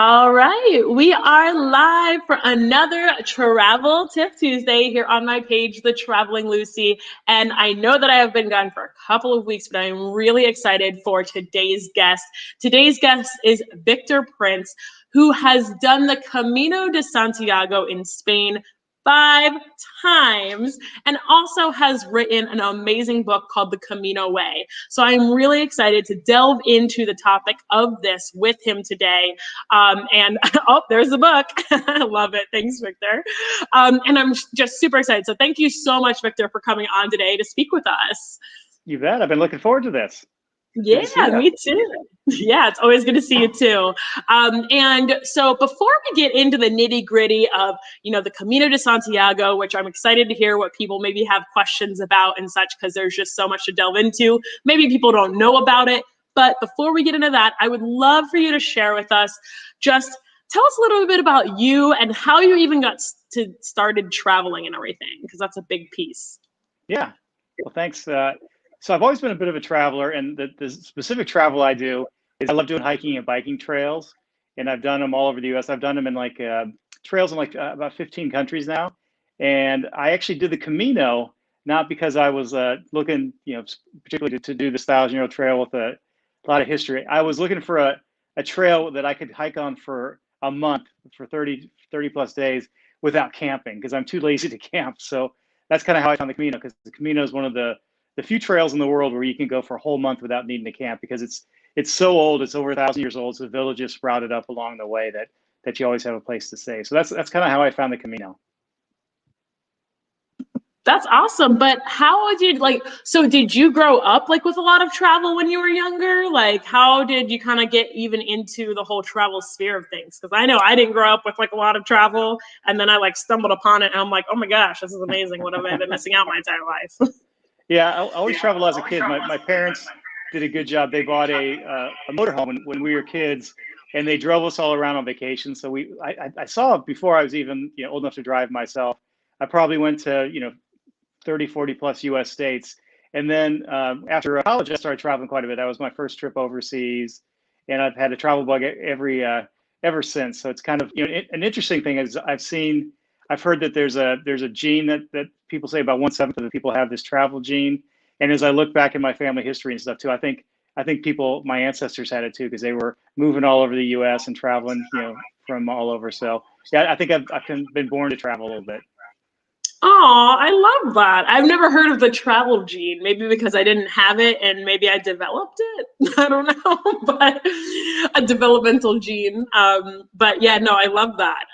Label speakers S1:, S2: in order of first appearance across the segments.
S1: All right, we are live for another Travel Tip Tuesday here on my page, The Traveling Lucie. And I know that I have been gone for a couple of weeks, but I'm really excited for today's guest. Today's guest is Victor Prince, who has done the Camino de Santiago in Spain 5 times and also has written an amazing book called The Camino Way. So I'm really excited to delve into the topic of this with him today. And oh, there's the book. I love it. Thanks, Victor. And I'm just super excited. So thank you so much, Victor, for coming on today to speak with us.
S2: You bet. I've been looking forward to this.
S1: Yeah, me too. Yeah, it's always good to see you too. And so before we get into the nitty gritty of, the Camino de Santiago, which I'm excited to hear what people maybe have questions about and such, because there's just so much to delve into. Maybe people don't know about it. But before we get into that, I would love for you to share with us, just tell us a little bit about you and how you even got started traveling and everything, because that's a big piece.
S2: Yeah. Well, thanks. So I've always been a bit of a traveler, and the specific travel I do is I love doing hiking and biking trails, and I've done them all over the U.S. I've done them in trails in about 15 countries now, and I actually did the Camino not because I was looking, particularly to do this 1,000-year-old trail with a lot of history. I was looking for a trail that I could hike on for a month, for 30 plus days without camping, because I'm too lazy to camp. So that's kind of how I found the Camino, because the Camino is one of the few trails in the world where you can go for a whole month without needing to camp, because it's so old. It's over 1,000 years old. So the villages sprouted up along the way that you always have a place to stay. So that's kind of how I found the Camino.
S1: That's awesome. But how did so did you grow up with a lot of travel when you were younger? How did you kind of get even into the whole travel sphere of things? Because I know I didn't grow up with a lot of travel, and then I stumbled upon it and I'm like, oh my gosh, this is amazing. What have I been missing out my entire life?
S2: Yeah, I always traveled as a kid. My parents did a good job. They bought a motorhome when we were kids, and they drove us all around on vacation. So I saw before I was even old enough to drive myself. I probably went to 30, 40 plus U.S. states. And then after college, I started traveling quite a bit. That was my first trip overseas, and I've had a travel bug ever since. So it's kind of an interesting thing is I've heard that there's a gene that people say about 1/7 of the people have this travel gene. And as I look back in my family history and stuff too, I think my ancestors had it too, because they were moving all over the U.S. and traveling, from all over. So yeah, I think I've been born to travel a little bit.
S1: Oh, I love that. I've never heard of the travel gene, maybe because I didn't have it and maybe I developed it. I don't know, but a developmental gene. But yeah, no, I love that.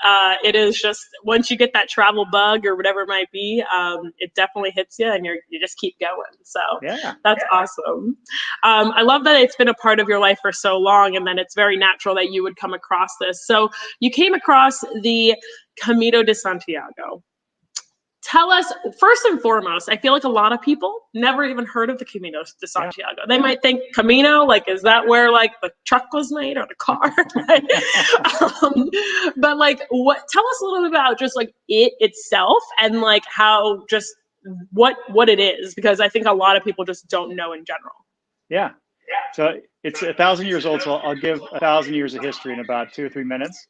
S1: It is just once you get that travel bug or whatever it might be, it definitely hits you and you just keep going. So
S2: yeah,
S1: that's awesome. I love that it's been a part of your life for so long, and then it's very natural that you would come across this. So you came across the Camino de Santiago. Tell us, first and foremost, I feel like a lot of people never even heard of the Camino de Santiago. Yeah. They might think Camino, is that where the truck was made or the car? But tell us a little bit about just it itself and how just what it is, because I think a lot of people just don't know in general.
S2: Yeah. So it's 1,000 years old. So I'll give 1,000 years of history in about 2 or 3 minutes.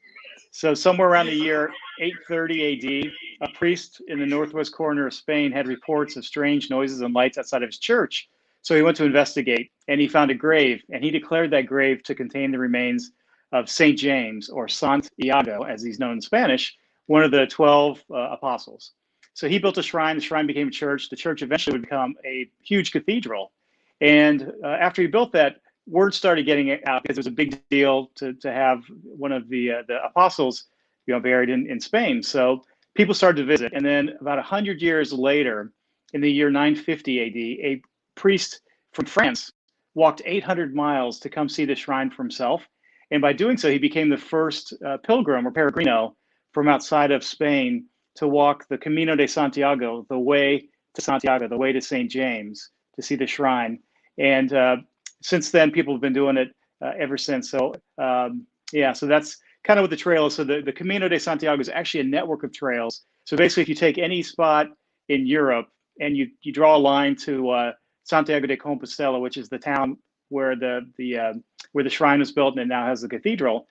S2: So somewhere around the year 830 AD, a priest in the northwest corner of Spain had reports of strange noises and lights outside of his church. So he went to investigate, and he found a grave, and he declared that grave to contain the remains of St. James, or Santiago, as he's known in Spanish, one of the 12 apostles. So he built a shrine. The shrine became a church. The church eventually would become a huge cathedral. And after he built that, word started getting out, because it was a big deal to have one of the apostles buried in Spain. So people started to visit. And then about 100 years later, in the year 950 AD, a priest from France walked 800 miles to come see the shrine for himself. And by doing so, he became the first pilgrim or peregrino from outside of Spain to walk the Camino de Santiago, the way to Santiago, the way to St. James, to see the shrine. And since then, people have been doing it ever since. So so that's kind of what the trail is. So the Camino de Santiago is actually a network of trails. So basically, if you take any spot in Europe and you draw a line to Santiago de Compostela, which is the town where the shrine was built and it now has the cathedral,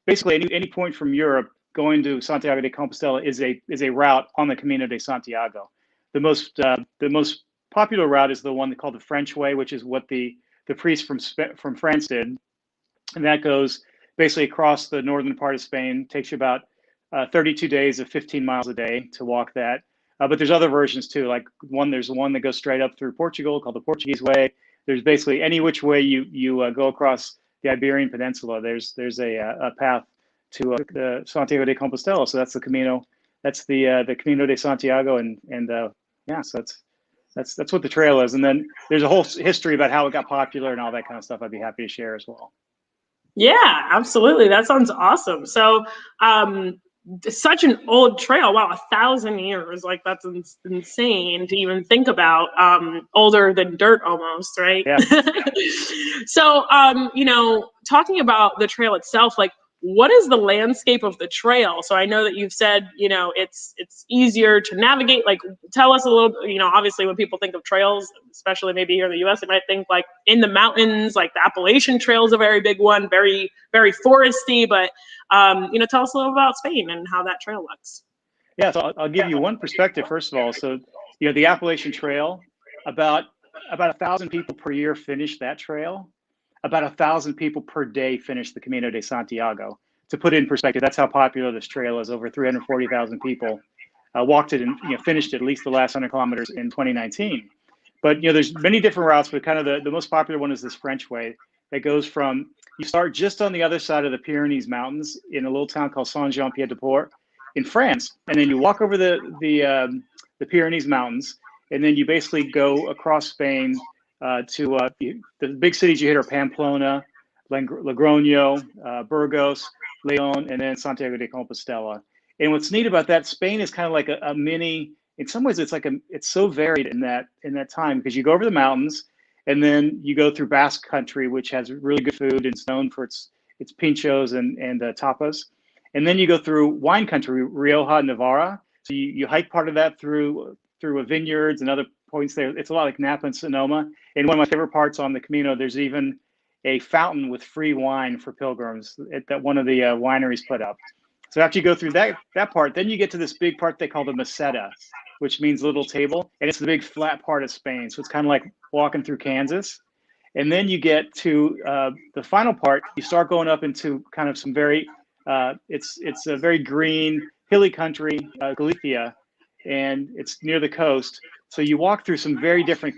S2: basically any point from Europe going to Santiago de Compostela is a route on the Camino de Santiago. The most popular route is the one called the French Way, which is what the priest from France did, and that goes basically across the northern part of Spain. Takes you about 32 days of 15 miles a day to walk that. But there's other versions too. Like there's one that goes straight up through Portugal called the Portuguese Way. There's basically any which way you go across the Iberian Peninsula. There's a path to the Santiago de Compostela. So that's the Camino. That's the Camino de Santiago, and yeah. So that's what the trail is. And then there's a whole history about how it got popular and all that kind of stuff. I'd be happy to share as well.
S1: Yeah, absolutely. That sounds awesome. So, such an old trail. Wow, 1,000 years. Like, that's insane to even think about. Older than dirt almost, right?
S2: Yeah.
S1: So, talking about the trail itself, like, what is the landscape of the trail? So I know that you've said, it's easier to navigate. Like, tell us a little, obviously when people think of trails, especially maybe here in the US, they might think like in the mountains, like the Appalachian Trail is a very big one, very, very foresty, but, tell us a little about Spain and how that trail looks.
S2: Yeah, so I'll give you one perspective, first of all. So, the Appalachian Trail, about 1,000 people per year finish that trail. About 1,000 people per day finish the Camino de Santiago. To put it in perspective, that's how popular this trail is. Over 340,000 people walked it and finished at least the last 100 kilometers in 2019. But there's many different routes, but kind of the most popular one is this French Way that goes from, you start just on the other side of the Pyrenees Mountains in a little town called Saint-Jean-Pied-de-Port in France, and then you walk over the Pyrenees Mountains, and then you basically go across Spain to the big cities you hit are Pamplona, Logroño, Burgos, Leon, and then Santiago de Compostela. And what's neat about that, Spain is kind of like a mini. In some ways, it's so varied in that time, because you go over the mountains, and then you go through Basque Country, which has really good food and it's known for its pinchos and tapas. And then you go through wine country, Rioja, Navarra. So you hike part of that through vineyards and other points there. It's a lot like Napa and Sonoma. And one of my favorite parts on the Camino, there's even a fountain with free wine for pilgrims that one of the wineries put up. So after you go through that part, then you get to this big part they call the Meseta, which means little table. And it's the big flat part of Spain. So it's kind of like walking through Kansas. And then you get to the final part. You start going up into kind of some very, it's a very green, hilly country, Galicia, and it's near the coast. So you walk through some very different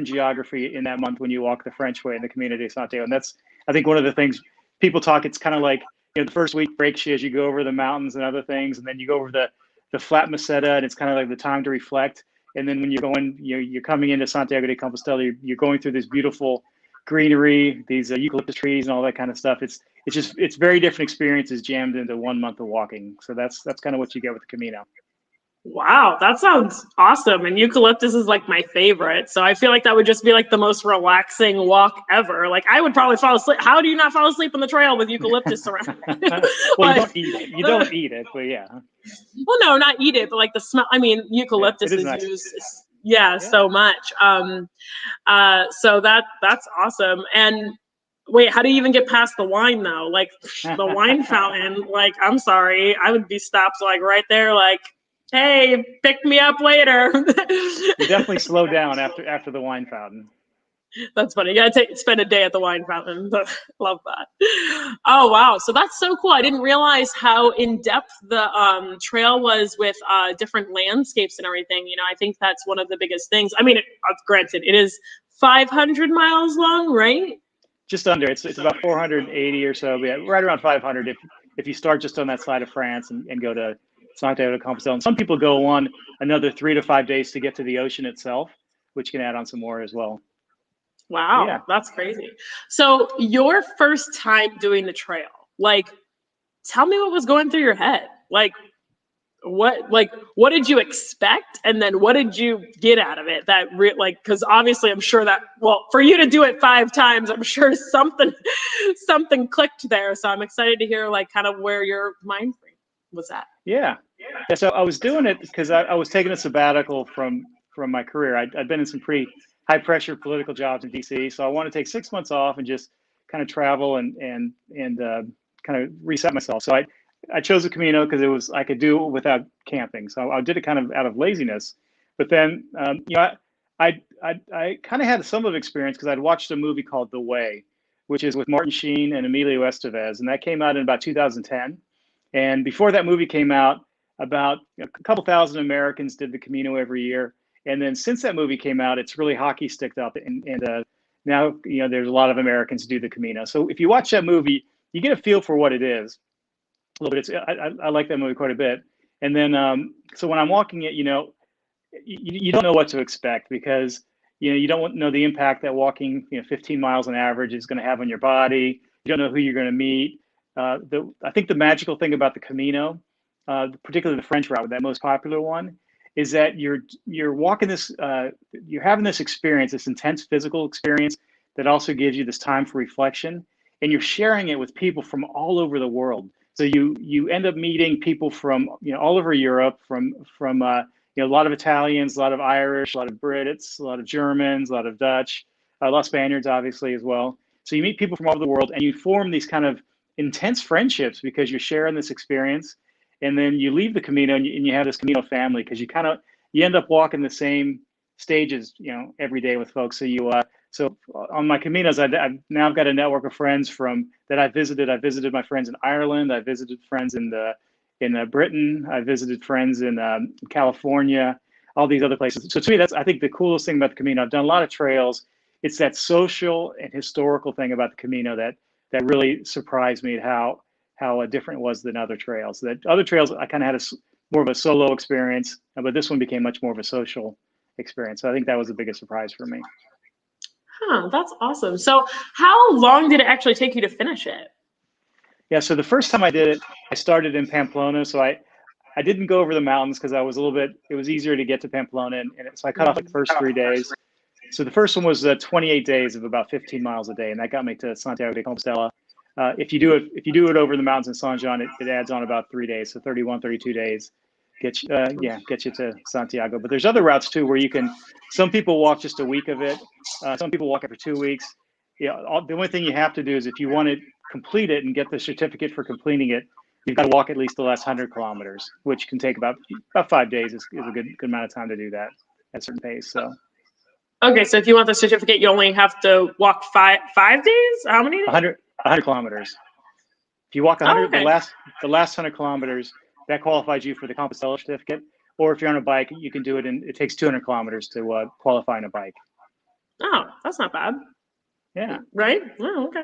S2: geography in that month when you walk the French Way in the Camino de Santiago. And that's, I think, one of the things people talk, it's kind of like, the first week breaks you as you go over the mountains and other things. And then you go over the flat Meseta, and it's kind of like the time to reflect. And then when you're going, you're coming into Santiago de Compostela, you're going through this beautiful greenery, these eucalyptus trees and all that kind of stuff. It's very different experiences jammed into 1 month of walking. So that's kind of what you get with the Camino.
S1: Wow, that sounds awesome. And eucalyptus is like my favorite. So I feel like that would just be like the most relaxing walk ever. Like, I would probably fall asleep. How do you not fall asleep on the trail with eucalyptus around?
S2: Well, you don't eat it. You don't eat it, but yeah.
S1: Well, no, not eat it, but like the smell. I mean, eucalyptus is nice. Used so much. So that's awesome. And wait, how do you even get past the wine though? Like the wine fountain, like, I'm sorry, I would be stopped like right there, like, hey, pick me up later.
S2: You definitely slow down after the wine fountain.
S1: That's funny. You gotta spend a day at the wine fountain. Love that. Oh wow, so that's so cool. I didn't realize how in depth the trail was with different landscapes and everything. I think that's one of the biggest things. I mean, granted, it is 500 miles long, right?
S2: Just under. It's about 480 or so. Yeah, right around 500 if you start just on that side of France and go to Santiago de Compostela. And some people go on another 3 to 5 days to get to the ocean itself, which can add on some more as well.
S1: Wow, yeah. That's crazy. So your first time doing the trail, like, tell me what was going through your head. Like, what did you expect? And then what did you get out of it? Because obviously I'm sure that, well, for you to do it 5 times, I'm sure something clicked there. So I'm excited to hear like kind of where your mind frame was at.
S2: Yeah. So I was doing it because I was taking a sabbatical from my career. I'd been in some pretty high pressure political jobs in DC. So I wanted to take 6 months off and just kind of travel and kind kind of reset myself. So I chose the Camino because I could do it without camping. So I did it kind of out of laziness. But then, I kind of had some of experience because I'd watched a movie called The Way, which is with Martin Sheen and Emilio Estevez, and that came out in about 2010. And before that movie came out, about a couple thousand Americans did the Camino every year. And then since that movie came out, it's really hockey sticked up, and now there's a lot of Americans do the Camino. So if you watch that movie, you get a feel for what it is a little bit. I like that movie quite a bit. And then so when I'm walking it, you don't know what to expect because you don't know the impact that walking 15 miles on average is going to have on your body. You don't know who you're going to meet. I think the magical thing about the Camino, particularly the French route, that most popular one, is that you're walking this, you're having this experience, this intense physical experience that also gives you this time for reflection, and you're sharing it with people from all over the world. So you end up meeting people from all over Europe, from a lot of Italians, a lot of Irish, a lot of Brits, a lot of Germans, a lot of Dutch, a lot of Spaniards, obviously, as well. So you meet people from all over the world, and you form these kind of intense friendships because you're sharing this experience. And then you leave the Camino, and you have this Camino family because you end up walking the same stages, every day with folks. So on my Caminos, I've now got a network of friends that I visited. I visited my friends in Ireland. I visited friends in Britain. I visited friends in California, all these other places. So to me, that's, I think, the coolest thing about the Camino. I've done a lot of trails. It's that social and historical thing about the Camino that really surprised me at how different it was than other trails. That other trails, I kind of had more of a solo experience, but this one became much more of a social experience. So I think that was the biggest surprise for me.
S1: Huh, that's awesome. So how long did it actually take you to finish it?
S2: Yeah, so the first time I did it, I started in Pamplona. So I didn't go over the mountains because it was easier to get to Pamplona. So I cut off the first 3 days. So the first one was 28 days of about 15 miles a day, and that got me to Santiago de Compostela. If you do it over the mountains in San Juan, it adds on about 3 days. So 31, 32 days get you to Santiago. But there's other routes too, where some people walk just a week of it. Some people walk it for 2 weeks. The only thing you have to do is if you want to complete it and get the certificate for completing it, you've got to walk at least the last 100 kilometers, which can take about 5 days is a good amount of time to do that at a certain pace. So.
S1: Okay, so if you want the certificate, you only have to walk 5 days? How many days?
S2: 100 kilometers. If you walk 100,
S1: okay.
S2: the last 100 kilometers, that qualifies you for the Compostela certificate. Or if you're on a bike, you can do it, and it takes 200 kilometers to qualify on a bike.
S1: Oh, that's not bad.
S2: Yeah.
S1: Right? Oh, okay.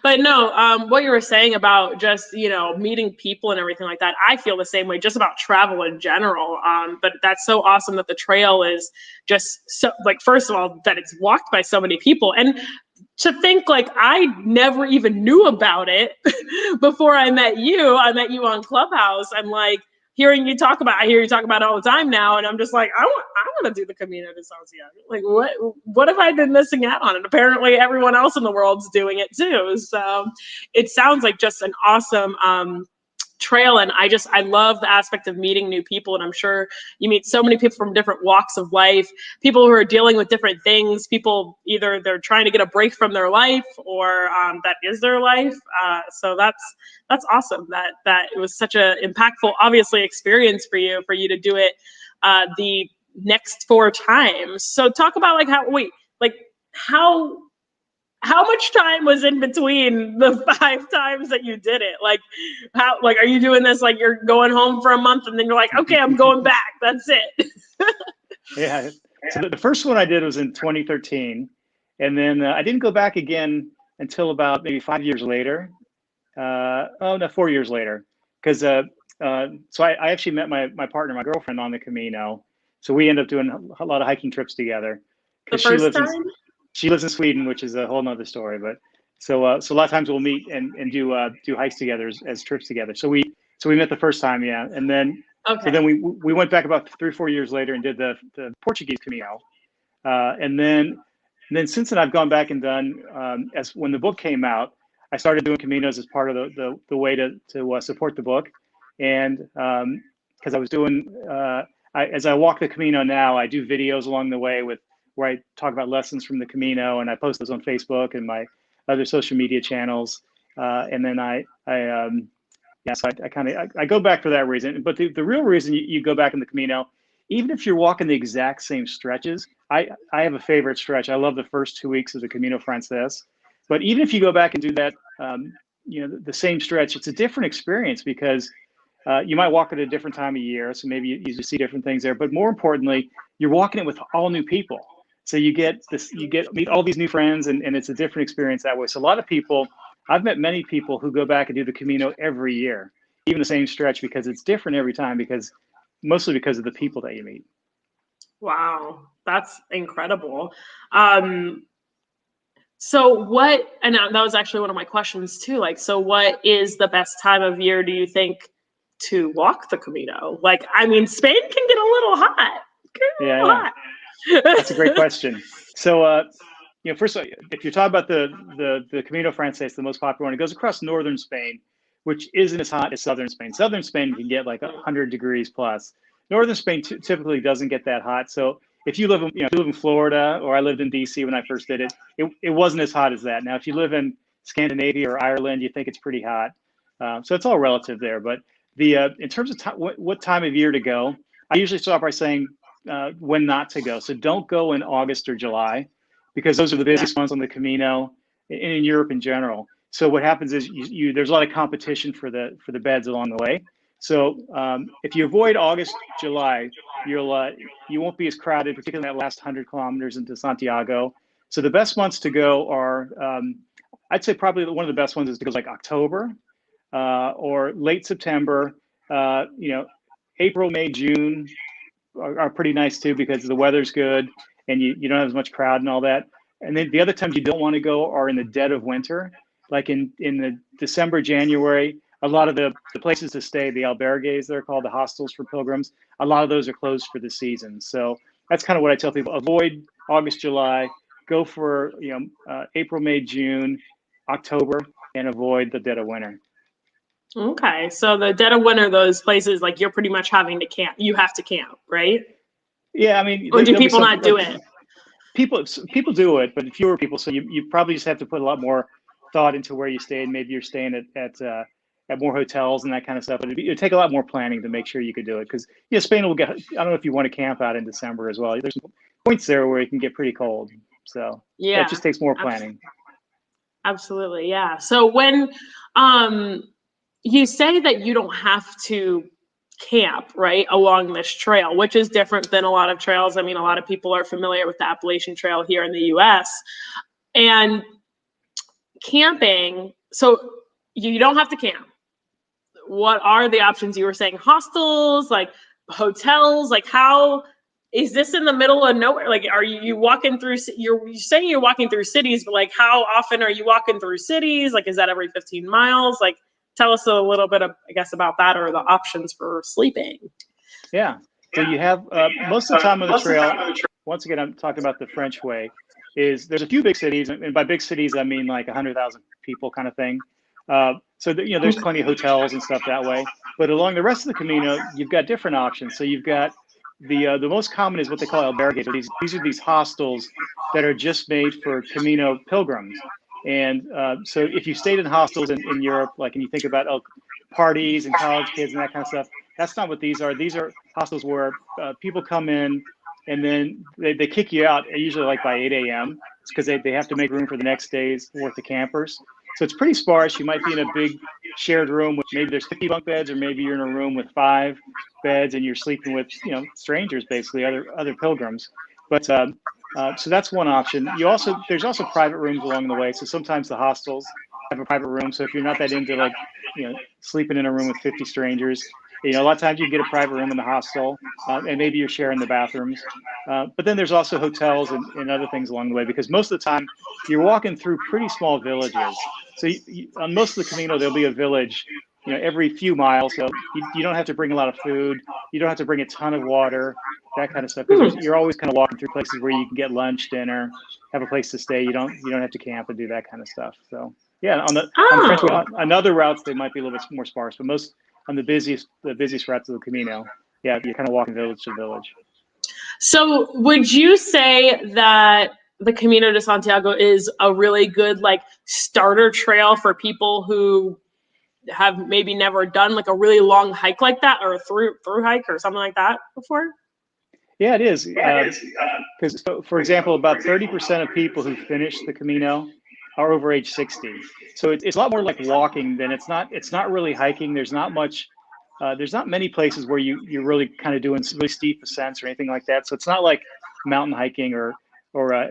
S1: But no, what you were saying about just, meeting people and everything like that, I feel the same way just about travel in general. But that's so awesome that the trail is just so, like, first of all, that it's walked by so many people. And to think, like, I never even knew about it before I met you. I met you on Clubhouse. I'm like, I hear you talk about it all the time now, and I'm just like, I want to do the Camino de Santiago. Like, what have I been missing out on? And apparently everyone else in the world's doing it too. So it sounds like just an awesome trail, and I love the aspect of meeting new people, and I'm sure you meet so many people from different walks of life, people who are dealing with different things, people either they're trying to get a break from their life or that is their life. So that's awesome that it was such a impactful, obviously, experience for you to do it the next 4 times. So talk about how much time was in between the 5 times that you did it? Like, are you doing this like you're going home for a month and then you're like, okay, I'm going back. That's it.
S2: Yeah. So the first one I did was in 2013. And then I didn't go back again until about maybe 5 years later. 4 years later. Because so I actually met my partner, my girlfriend, on the Camino. So we ended up doing a lot of hiking trips together.
S1: The first time?
S2: She lives in Sweden, which is a whole nother story. But so a lot of times we'll meet and do hikes together as trips together. So we met the first time, yeah, and then
S1: okay.
S2: So then we went back about 3 or 4 years later and did the Portuguese Camino, and then since then I've gone back and done as when the book came out, I started doing Caminos as part of the way to support the book, and because I was doing as I walk the Camino now, I do videos along the way where I talk about lessons from the Camino, and I post those on Facebook and my other social media channels. And then so I go back for that reason. But the real reason you go back in the Camino, even if you're walking the exact same stretches, I have a favorite stretch. I love the first 2 weeks of the Camino Frances. But even if you go back and do that, the same stretch, it's a different experience because you might walk at a different time of year. So maybe you see different things there. But more importantly, you're walking it with all new people. So you meet all these new friends, and it's a different experience that way. So a lot of people, I've met many people who go back and do the Camino every year, even the same stretch, because it's different every time, mostly because of the people that you meet.
S1: Wow, that's incredible. So and that was actually one of my questions too. Like, so what is the best time of year, do you think, to walk the Camino? Like, I mean, Spain can get a little hot.
S2: Hot. That's a great question. So, first, if you're talking about the Camino Frances, the most popular one, it goes across northern Spain, which isn't as hot as southern Spain. Southern Spain can get like 100 degrees plus. Northern Spain typically doesn't get that hot. So if you live in Florida, or I lived in DC when I first did it, it wasn't as hot as that. Now, if you live in Scandinavia or Ireland, you think it's pretty hot. So it's all relative there. But in terms of what time of year to go, I usually start by saying when not to go. So don't go in August or July, because those are the busiest months on the Camino and in Europe in general. So what happens is there's a lot of competition for the beds along the way. So if you avoid August, July, you won't be as crowded, particularly in that last 100 kilometers into Santiago. So the best months to go are, I'd say probably one of the best ones is to go like October or late September. April, May, June are pretty nice too, because the weather's good and you don't have as much crowd and all that. And then the other times you don't want to go are in the dead of winter, like in the December, January. A lot of the places to stay, the albergues, they're called, the hostels for pilgrims, a lot of those are closed for the season. So that's kind of what I tell people: avoid August, July, go for April, May, June, October, and avoid the dead of winter.
S1: Okay, so the dead of winter, those places, like, you're pretty much having to camp. You have to camp, right?
S2: Yeah, I mean,
S1: or do people not do it?
S2: People do it, but fewer people. So you probably just have to put a lot more thought into where you stay, and maybe you're staying at more hotels and that kind of stuff. But it'd take a lot more planning to make sure you could do it, because Spain will get. I don't know if you want to camp out in December as well. There's points there where it can get pretty cold. So it just takes more planning.
S1: Absolutely, yeah. So when you say that you don't have to camp right along this trail, which is different than a lot of trails. I mean, a lot of people are familiar with the Appalachian Trail here in the US, and camping. So you don't have to camp. What are the options? You were saying hostels, like hotels, like how is this in the middle of nowhere? Like, are you walking through, you're saying you're walking through cities, but like how often are you walking through cities? Like, is that every 15 miles? Like, tell us a little bit of, I guess, about that, or the options for sleeping.
S2: Yeah. So you have most of the time on the trail, once again, I'm talking about the French way, there's a few big cities, and by big cities, I mean like 100,000 people kind of thing. So there's plenty of hotels and stuff that way. But along the rest of the Camino, you've got different options. So you've got the most common is what they call albergues. These are these hostels that are just made for Camino pilgrims. And so if you stayed in hostels in Europe, like, and you think about parties and college kids and that kind of stuff, that's not what these are. These are hostels where people come in and then they kick you out, usually like by 8 a.m. It's because they have to make room for the next day's worth of campers. So it's pretty sparse. You might be in a big shared room with maybe there's 50 bunk beds, or maybe you're in a room with 5 beds and you're sleeping with strangers, basically other pilgrims. But so that's one option. There's also private rooms along the way. So sometimes the hostels have a private room. So if you're not that into sleeping in a room with 50 strangers, a lot of times you can get a private room in the hostel, and maybe you're sharing the bathrooms. But then there's also hotels and other things along the way, because most of the time you're walking through pretty small villages. So on most of the Camino, there'll be a village, every few miles. So you don't have to bring a lot of food. You don't have to bring a ton of water, that kind of stuff, because you're always kind of walking through places where you can get lunch, dinner, have a place to stay. You don't have to camp and do that kind of stuff. So yeah, on the French way, on other routes they might be a little bit more sparse, but most on the busiest routes of the Camino, yeah, you're kind of walking village to village.
S1: So would you say that the Camino de Santiago is a really good like starter trail for people who have maybe never done like a really long hike like that, or a through hike or something like that before?
S2: Yeah, it is. Because, for example, about 30% of people who finish the Camino are over age 60. So it's a lot more like walking than it's not really hiking. There's not much. There's not many places where you're really kind of doing really steep ascents or anything like that. So it's not like mountain hiking or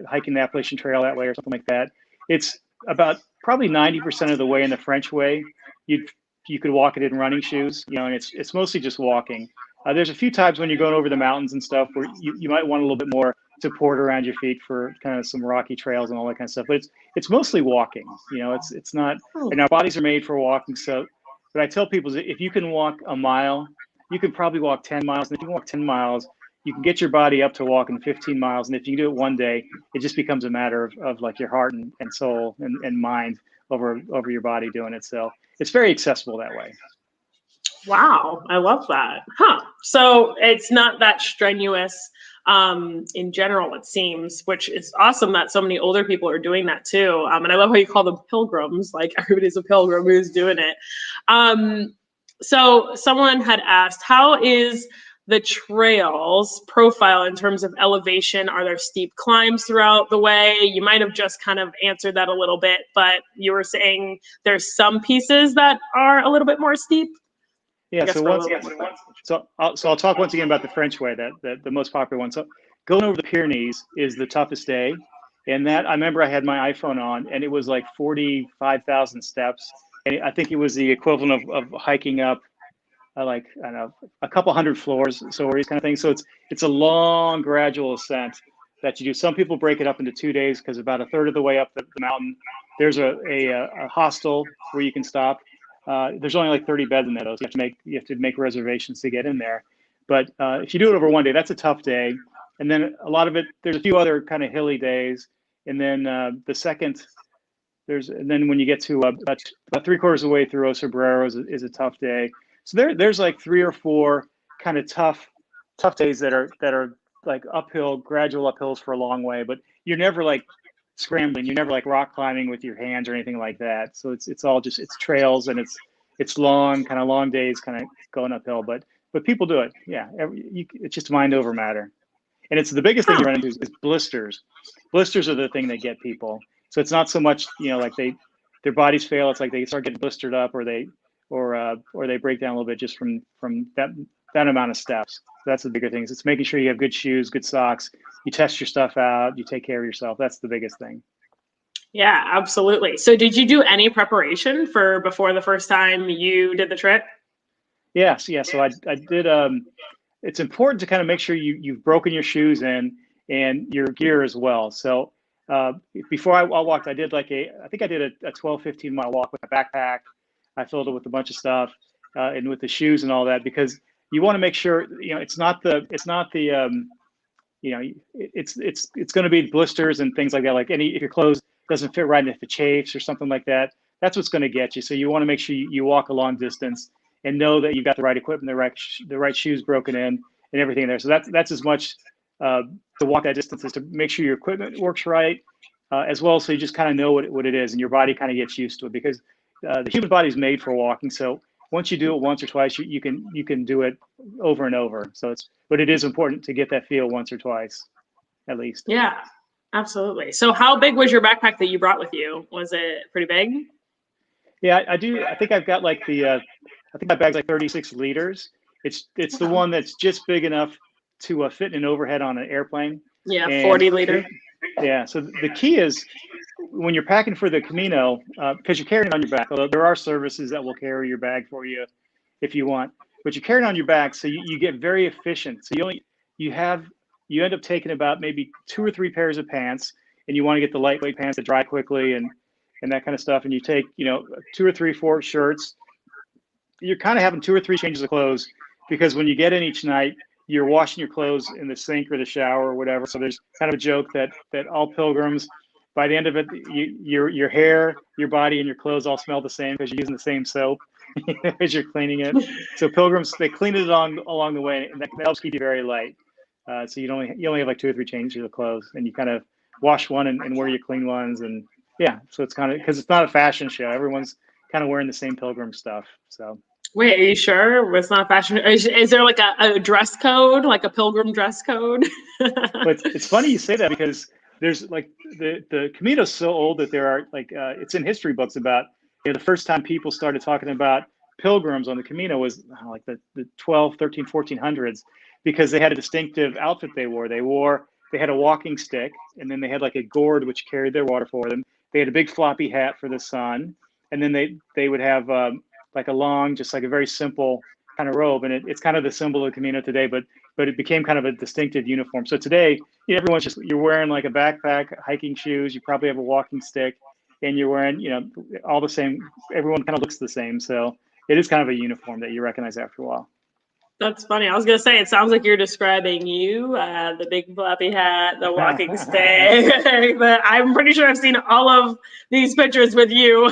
S2: hiking the Appalachian Trail that way or something like that. It's about probably 90% of the way in the French way. You could walk it in running shoes, and it's mostly just walking. There's a few times when you're going over the mountains and stuff where you might want a little bit more support around your feet for kind of some rocky trails and all that kind of stuff. But it's mostly walking. It's not. And our bodies are made for walking. So, what I tell people is, if you can walk a mile, you can probably walk 10 miles. And if you can walk 10 miles, you can get your body up to walking 15 miles. And if you can do it one day, it just becomes a matter of like your heart and soul and mind over your body doing it. So it's very accessible that way.
S1: Wow, I love that. So it's not that strenuous in general, it seems, which is awesome that so many older people are doing that too. And I love how you call them pilgrims, like everybody's a pilgrim who's doing it. So someone had asked, how is the trails profile in terms of elevation? Are there steep climbs throughout the way? You might have just kind of answered that a little bit, but you were saying there's some pieces that are a little bit more steep.
S2: Yeah, so I'll talk once again about the French way, that the most popular one. So going over the Pyrenees is the toughest day, and that I remember I had my iPhone on, and it was like 45,000 steps, and I think it was the equivalent of hiking up like, I don't know, a couple hundred floors, so kind of thing. So it's a long gradual ascent that you do. Some people break it up into 2 days because about a third of the way up the mountain, there's a hostel where you can stop. There's only like 30 beds in there, so you have to make reservations to get in there. But if you do it over one day, that's a tough day. And then a lot of it, there's a few other kind of hilly days. And then and then when you get to about 3/4 of the way through Osobreros is a tough day. So there's like 3 or 4 kind of tough days that are like uphill, gradual uphills for a long way. But you're never like scrambling. You're never like rock climbing with your hands or anything like that. So it's all just, it's trails, and it's long days kind of going uphill. But people do it. Yeah, it's just mind over matter. And it's the biggest thing you run into is blisters. Blisters are the thing that get people. So it's not so much, like their bodies fail. It's like they start getting blistered up, or they break down a little bit just from that amount of steps. That's the bigger thing. It's making sure you have good shoes, good socks. You test your stuff out. You take care of yourself. That's the biggest thing.
S1: Yeah, absolutely. So did you do any preparation for before the first time you did the trip?
S2: Yes. Yeah. So I did. It's important to kind of make sure you've broken your shoes in and your gear as well. So before I walked, I did I think I did a 12, 15 mile walk with a backpack. I filled it with a bunch of stuff and with the shoes and all that, because you want to make sure, it's going to be blisters and things like that. Like if your clothes doesn't fit right, and if it chafes or something like that, that's what's going to get you. So you want to make sure you walk a long distance and know that you've got the right equipment, the right shoes broken in, and everything there. So that's as much to walk that distance, is to make sure your equipment works right, as well. So you just kind of know what it is, and your body kind of gets used to it, because the human body is made for walking. So once you do it once or twice, you can do it over and over. But it is important to get that feel once or twice, at least.
S1: Yeah, absolutely. So how big was your backpack that you brought with you? Was it pretty big?
S2: Yeah, I do. I think I've got I think my bag's like 36 liters. It's the one that's just big enough to fit in an overhead on an airplane.
S1: Yeah, 40 liter.
S2: Yeah. So the key is, when you're packing for the Camino, because you're carrying it on your back, although there are services that will carry your bag for you if you want, but you're carrying it on your back, so you get very efficient. So you end up taking about maybe 2 or 3 pairs of pants, and you want to get the lightweight pants that dry quickly and that kind of stuff. And you take 2 or 3, 4 shirts. You're kind of having 2 or 3 changes of clothes, because when you get in each night, you're washing your clothes in the sink or the shower or whatever. So there's kind of a joke that all pilgrims, by the end of it, your hair, your body, and your clothes all smell the same, because you're using the same soap as you're cleaning it. So pilgrims, they clean it along the way, and that helps keep you very light. So you only have like 2 or 3 changes of clothes, and you kind of wash one and wear your clean ones. And yeah, so it's kind of, because it's not a fashion show. Everyone's kind of wearing the same pilgrim stuff. So.
S1: Wait, are you sure it's not fashion? Is there like a dress code, like a pilgrim dress code?
S2: But it's funny you say that, because there's like the Camino's so old that there are like it's in history books about, the first time people started talking about pilgrims on the Camino was like the 12, 13, 1400s, because they had a distinctive outfit they wore. They had a walking stick, and then they had like a gourd which carried their water for them. They had a big floppy hat for the sun, and then they would have like a long, just like a very simple kind of robe, and it's kind of the symbol of the Camino today, but it became kind of a distinctive uniform. So today, everyone's you're wearing like a backpack, hiking shoes, you probably have a walking stick, and you're wearing, all the same, everyone kind of looks the same. So it is kind of a uniform that you recognize after a while.
S1: That's funny. I was going to say, it sounds like you're describing you, the big floppy hat, the walking stick. I'm pretty sure I've seen all of these pictures with you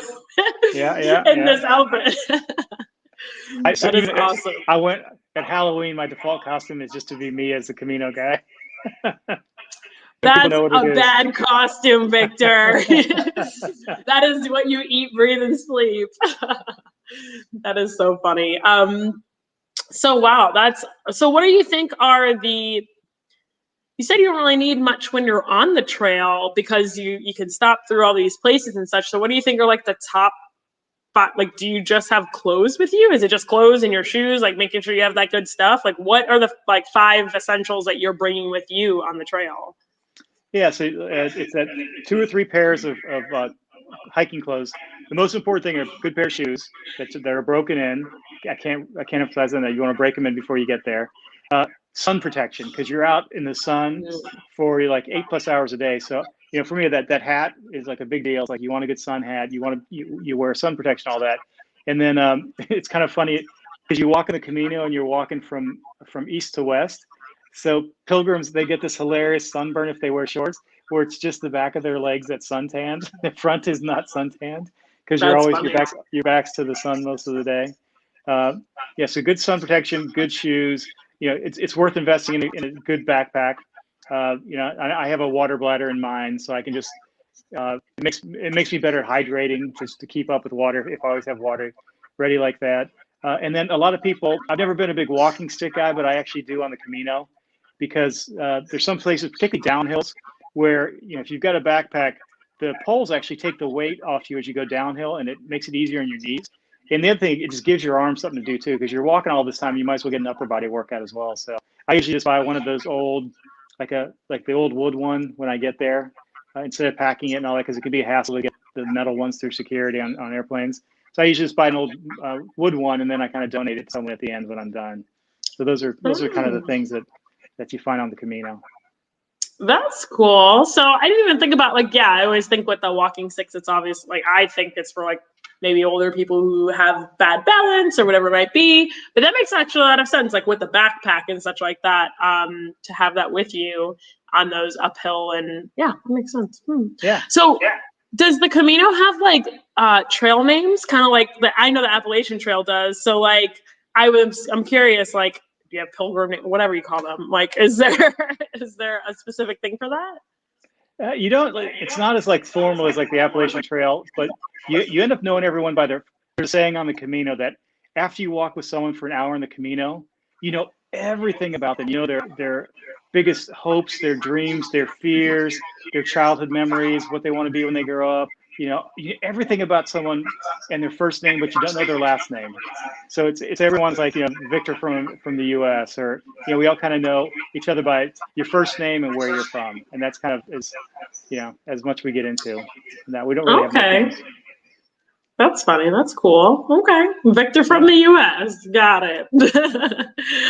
S1: in this outfit. That is awesome.
S2: I went at Halloween, my default costume is just to be me as the Camino guy.
S1: That's a bad costume, Victor. That is what you eat, breathe, and sleep. That is so funny. So wow, so what do you think are you said you don't really need much when you're on the trail because you can stop through all these places and such. So what do you think are like the top spot? Like, do you just have clothes with you? Is it just clothes and your shoes, like making sure you have that good stuff? Like, what are the 5 essentials that you're bringing with you on the trail?
S2: Yeah, so it's that 2 or 3 pairs of hiking clothes. The most important thing are a good pair of shoes that are broken in. I can't emphasize on that. You want to break them in before you get there. Sun protection, because you're out in the sun for like 8+ hours a day. So for me, that hat is like a big deal. It's like you want a good sun hat. You wear sun protection, all that. And then it's kind of funny because you walk in the Camino and you're walking from east to west. So pilgrims, they get this hilarious sunburn if they wear shorts, where it's just the back of their legs that's suntanned. The front is not suntanned because you're always your back's to the sun most of the day. So good sun protection, good shoes. It's worth investing in a good backpack. I have a water bladder in mine, so I can just it makes me better at hydrating, just to keep up with water. If I always have water ready like that. And then a lot of people, I've never been a big walking stick guy, but I actually do on the Camino, because there's some places, particularly downhills, where if you've got a backpack, the poles actually take the weight off you as you go downhill, and it makes it easier on your knees. And the other thing, it just gives your arms something to do too, because you're walking all this time. You might as well get an upper body workout as well. So I usually just buy one of those old, like the old wood one when I get there, instead of packing it and all that, because it can be a hassle to get the metal ones through security on airplanes. So I usually just buy an old wood one, and then I kind of donate it to someone at the end when I'm done. So those are kind of the things that you find on the Camino.
S1: That's cool. So I didn't even think about I always think with the walking sticks, it's obvious. I think it's for maybe older people who have bad balance or whatever it might be. But that makes actually a lot of sense, with the backpack and such like that, to have that with you on those uphill, and that makes sense.
S2: Yeah.
S1: So does the Camino have trail names, kind of like I know the Appalachian Trail does? So I'm curious, do you have pilgrim, whatever you call them? Is there a specific thing for that?
S2: You don't. It's not as formal as the Appalachian Trail, but you end up knowing everyone by their saying on the Camino that after you walk with someone for an hour on the Camino, you know everything about them. You know their biggest hopes, their dreams, their fears, their childhood memories, what they want to be when they grow up. Everything about someone and their first name, but you don't know their last name. So it's everyone's Victor from the U.S. or we all kind of know each other by your first name and where you're from, and that's kind of as much we get into that. We don't really have names.
S1: That's funny. That's cool. Okay, Victor from the U.S. Got it.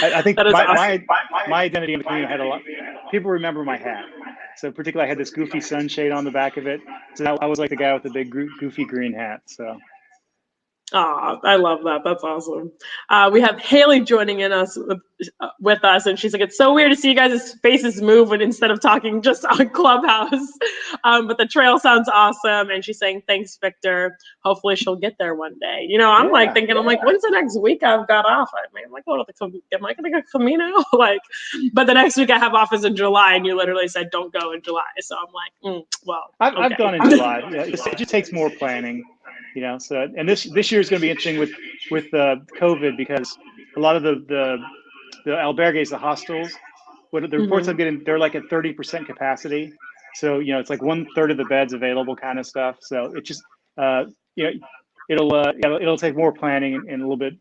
S2: I think
S1: that is awesome.
S2: my identity in the Camino had a lot. People remember my hat. So particularly, I had this goofy sunshade on the back of it. So I was like the guy with the big goofy green hat. So.
S1: Oh, I love that. That's awesome. We have Haley joining in us with us, and she's like, "It's so weird to see you guys' faces move when instead of talking just on Clubhouse." But the trail sounds awesome, and she's saying, "Thanks, Victor. Hopefully, she'll get there one day." You know, I'm like thinking, I'm like, "When's the next week I've got off?" I mean, I'm like, "What am I going to go Camino?" Like, but the next week I have off is in July, and you literally said don't go in July, so I'm like, well,
S2: I've gone in July. Yeah, it just takes more planning. You know, so and this year is going to be interesting with COVID because a lot of the albergues, the hostels, what the reports I'm getting, they're like at 30% capacity. So you know, it's like 1/3 of the beds available, kind of stuff. So it just you know, it'll take more planning and a little bit.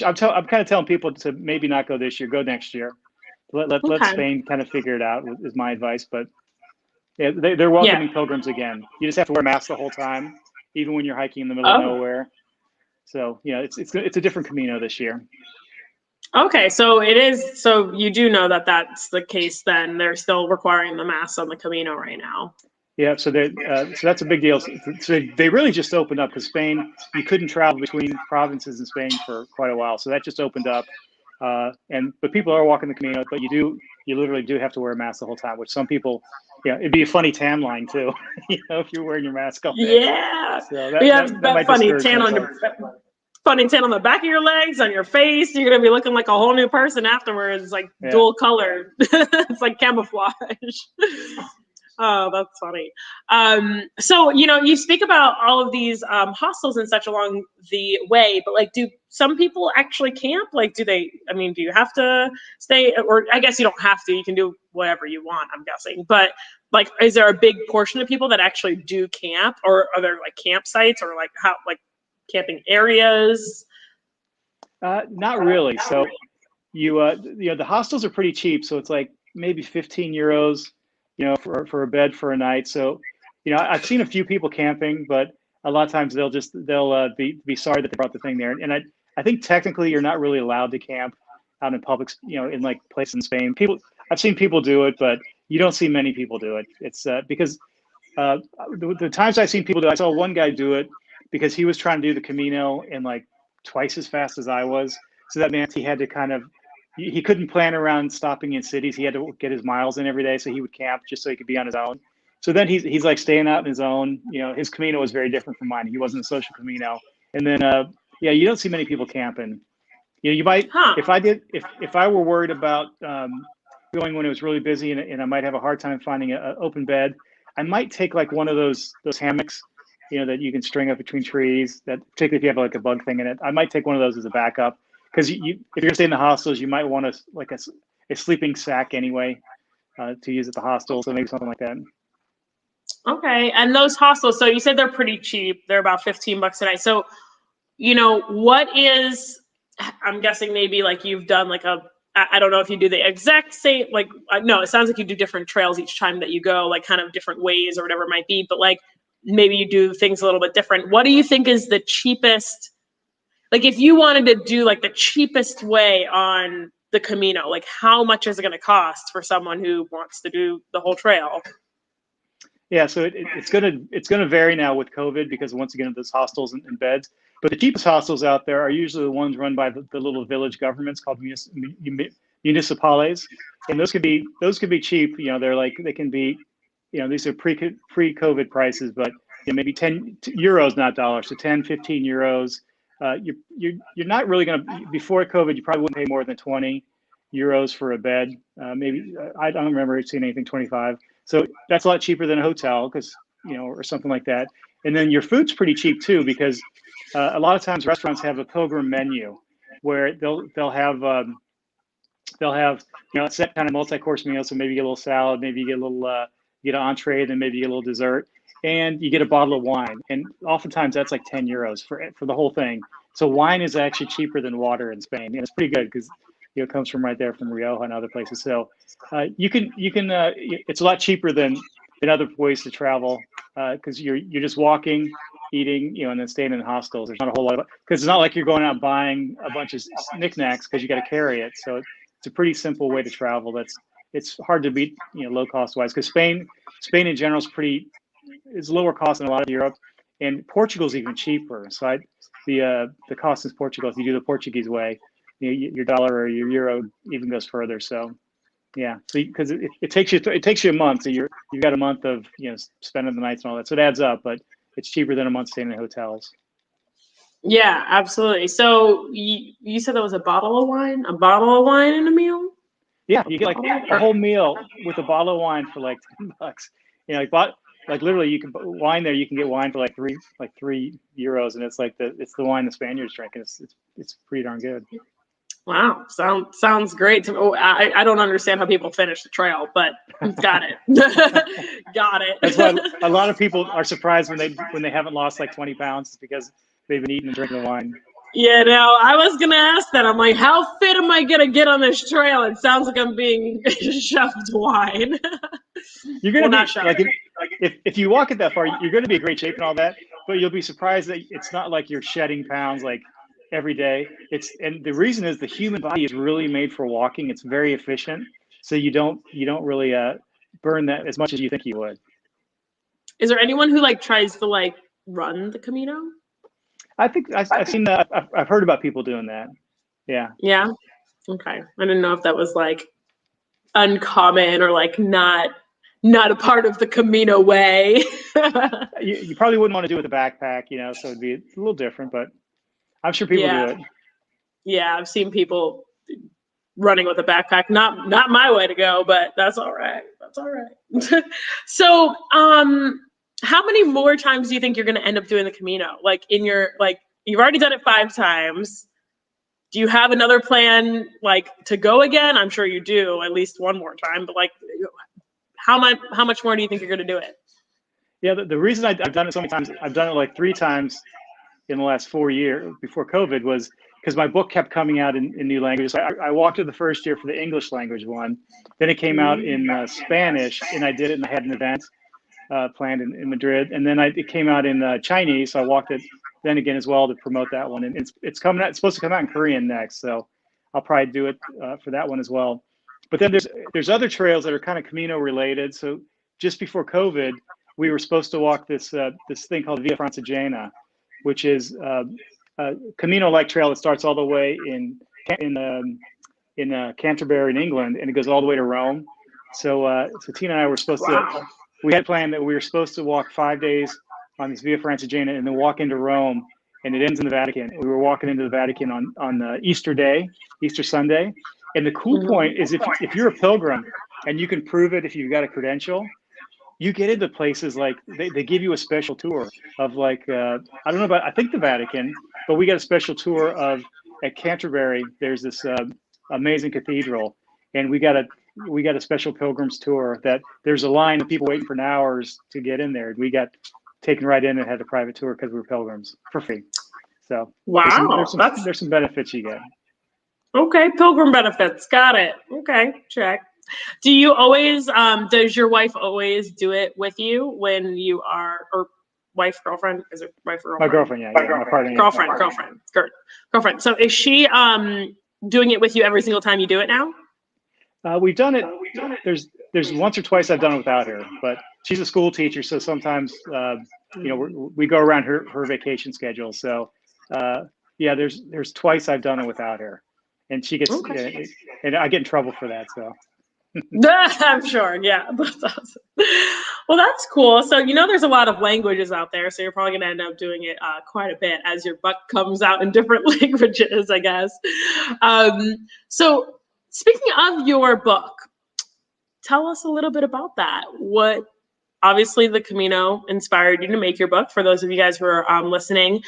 S2: I'm kind of telling people to maybe not go this year, go next year. Let Spain kind of figure it out is my advice. But yeah, they're welcoming pilgrims again. You just have to wear masks the whole time, even when you're hiking in the middle of nowhere. So you know, it's a different Camino this year.
S1: Okay, so it is. So you do know that that's the case. Then they're still requiring the masks on the Camino right now.
S2: Yeah, so that's a big deal. So they really just opened up because Spain, you couldn't travel between provinces in Spain for quite a while. So that just opened up, but people are walking the Camino, but you literally do have to wear a mask the whole time, which some people, it'd be a funny tan line too, if you're wearing your mask all day.
S1: Yeah,
S2: so
S1: that might funny tan on your funny tan on the back of your legs, on your face. You're gonna be looking like a whole new person afterwards, like dual color. It's like camouflage. Oh, that's funny. So, you speak about all of these hostels and such along the way, but like, do some people actually camp? Like, do you have to stay? Or I guess you don't have to, you can do whatever you want, I'm guessing. But like, is there a big portion of people that actually do camp, or are there like campsites or like camping areas?
S2: Not really. So the hostels are pretty cheap. So it's like maybe 15 euros, for a bed for a night. So, I've seen a few people camping, but a lot of times they'll be sorry that they brought the thing there. And I think technically you're not really allowed to camp out in public, in like places in Spain. I've seen people do it, but you don't see many people do it. It's because the times I've seen people do it, I saw one guy do it because he was trying to do the Camino in like twice as fast as I was. So that meant he had to he couldn't plan around stopping in cities. He had to get his miles in every day. So he would camp just so he could be on his own. So then he's like staying out on his own. His Camino was very different from mine. He wasn't a social Camino. And then, you don't see many people camping. You might, if I were worried about going when it was really busy and I might have a hard time finding an open bed, I might take like one of those hammocks, that you can string up between trees, that particularly if you have like a bug thing in it. I might take one of those as a backup. Because if you're gonna stay in the hostels, you might want a sleeping sack anyway to use at the hostel. So maybe something like that.
S1: Okay, and those hostels. So you said they're pretty cheap. They're about $15 a night. So, what is? I'm guessing maybe like you've done like I don't know if you do the exact same. Like no, it sounds like you do different trails each time that you go, like kind of different ways or whatever it might be. But like maybe you do things a little bit different. What do you think is the cheapest? Like if you wanted to do like the cheapest way on the Camino, like how much is it going to cost for someone who wants to do the whole trail?
S2: Yeah, so it's gonna vary now with COVID because once again there's hostels and beds. But the cheapest hostels out there are usually the ones run by the little village governments called municipales, and those could be cheap. They can be, these are pre-COVID prices, but maybe 10 euros, not dollars, so 10, 15 euros. You're not really going to, before COVID, you probably wouldn't pay more than 20 euros for a bed. Maybe, I don't remember seeing anything 25. So that's a lot cheaper than a hotel or something like that. And then your food's pretty cheap too, because a lot of times restaurants have a Pilgrim Menu where they'll have a set kind of multi-course meal. So maybe you get a little salad, maybe you get a little, get an entree, then maybe you get a little dessert. And you get a bottle of wine, and oftentimes that's like 10 euros for the whole thing. So wine is actually cheaper than water in Spain, and it's pretty good because it comes from right there from Rioja and other places. So you can it's a lot cheaper than other ways to travel because you're just walking, eating, and then staying in hostels. There's not a whole lot because it's not like you're going out buying a bunch of knickknacks because you got to carry it. So it's a pretty simple way to travel. It's hard to beat, low cost wise, because Spain in general is lower cost than a lot of Europe, and Portugal's even cheaper. So the cost in Portugal, if you do the Portuguese way, your dollar or your euro even goes further. So yeah, so because it takes you a month, so you've got a month of spending the nights and all that, so it adds up, but it's cheaper than a month staying in hotels.
S1: Yeah, absolutely. So you said that was a bottle of wine in a meal?
S2: Yeah, you get like a whole meal with a bottle of wine for like $10. Like literally, you can wine there. You can get wine for like three euros, and it's the wine the Spaniards drink, and it's pretty darn good.
S1: Wow, sounds great. I don't understand how people finish the trail, but got it. Got it.
S2: That's why a lot of people are surprised when they haven't lost like 20 pounds because they've been eating and drinking the wine.
S1: Yeah, no, I was gonna ask that. I'm like, how fit am I gonna get on this trail? It sounds like I'm being shoved wine.
S2: You're gonna be like if you walk it that far, you're gonna be in great shape and all that, but you'll be surprised that it's not like you're shedding pounds like every day. And the reason is the human body is really made for walking. It's very efficient, so you don't really burn that as much as you think you would.
S1: Is there anyone who like tries to like run the Camino?
S2: I think I've seen that. I've heard about people doing that. Yeah.
S1: Yeah. Okay. I didn't know if that was like uncommon or like not a part of the Camino way.
S2: you probably wouldn't want to do it with a backpack, so it'd be a little different, but I'm sure people do it.
S1: Yeah, I've seen people running with a backpack. Not my way to go, but that's all right. That's all right. So, how many more times do you think you're going to end up doing the Camino? Like you've already done it 5 times. Do you have another plan like to go again? I'm sure you do at least one more time, but like how much more do you think you're going to do it?
S2: Yeah, the reason I've done it so many times, I've done it like 3 times in the last 4 years before COVID, was because my book kept coming out in new languages. I walked it the first year for the English language one. Then it came out in Spanish, and I did it, and I had an event planned in Madrid. And then it came out in Chinese, so I walked it then again as well to promote that one. And it's coming out. It's supposed to come out in Korean next, so I'll probably do it for that one as well. But then there's other trails that are kind of Camino related. So just before COVID, we were supposed to walk this thing called Via Francigena, which is a Camino-like trail that starts all the way in Canterbury in England, and it goes all the way to Rome. So Tina and I were supposed to. We had planned that we were supposed to walk 5 days on this Via Francigena and then walk into Rome, and it ends in the Vatican. We were walking into the Vatican on Easter Sunday. And the cool point is if you're a pilgrim and you can prove it if you've got a credential, you get into places like they give you a special tour of like I don't know about, I think the Vatican, but we got a special tour at Canterbury. There's this amazing cathedral, and we got a special pilgrims tour that there's a line of people waiting for hours to get in there. We got taken right in and had a private tour because we were pilgrims for free. So
S1: wow,
S2: there's some benefits you get.
S1: Okay, pilgrim benefits. Got it. Okay, check. Do you always, does your wife always do it with you when you are, or wife, girlfriend? Is it wife or girlfriend?
S2: My girlfriend, yeah. My partner.
S1: Girlfriend. So is she doing it with you every single time you do it now?
S2: We've done it. There's once or twice I've done it without her, but she's a school teacher, so sometimes we go around her vacation schedule. So yeah, there's twice I've done it without her, and she gets and I get in trouble for that. So
S1: I'm sure. Yeah, that's awesome. Well, that's cool. So there's a lot of languages out there, so you're probably gonna end up doing it quite a bit as your book comes out in different languages, I guess. So speaking of your book, tell us a little bit about that. What, obviously the Camino inspired you to make your book. For those of you guys who are listening,